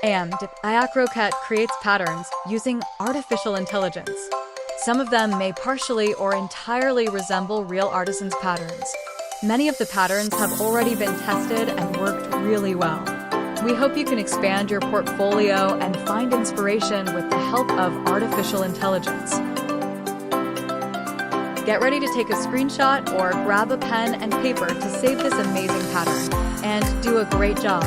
am.iacrochet creates patterns using artificial intelligence. Some of them may partially or entirely resemble real artisans' patterns. Many of the patterns have already been tested and worked really well. We hope you can expand your portfolio and find inspiration with the help of artificial intelligence. Get ready to take a screenshot or grab a pen and paper to save this amazing pattern, and do a great job!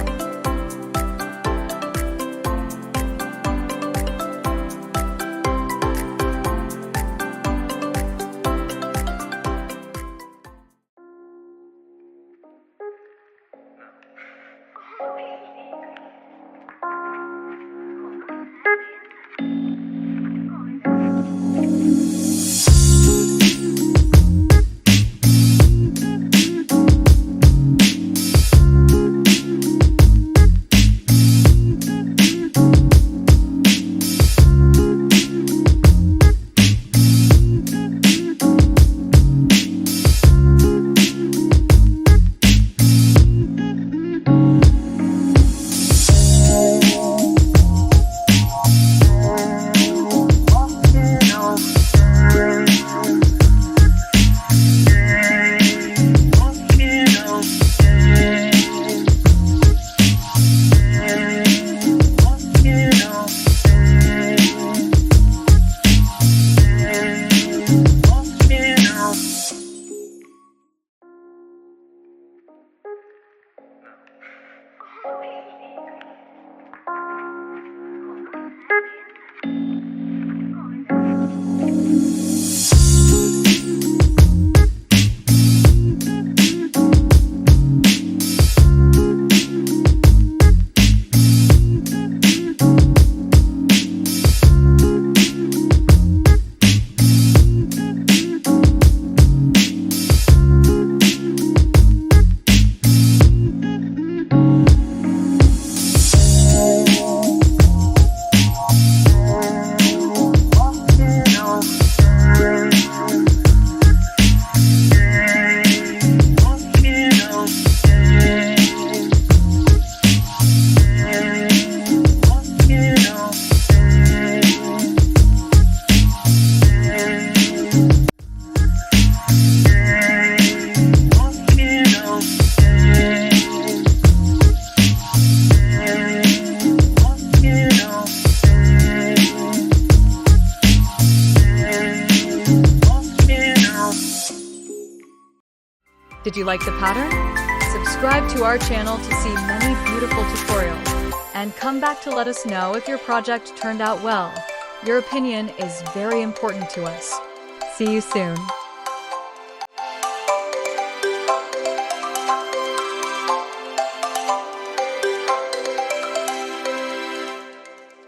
Did you like the pattern? Subscribe to our channel to see many beautiful tutorials, and come back to let us know if your project turned out well. Your opinion is very important to us. See you soon.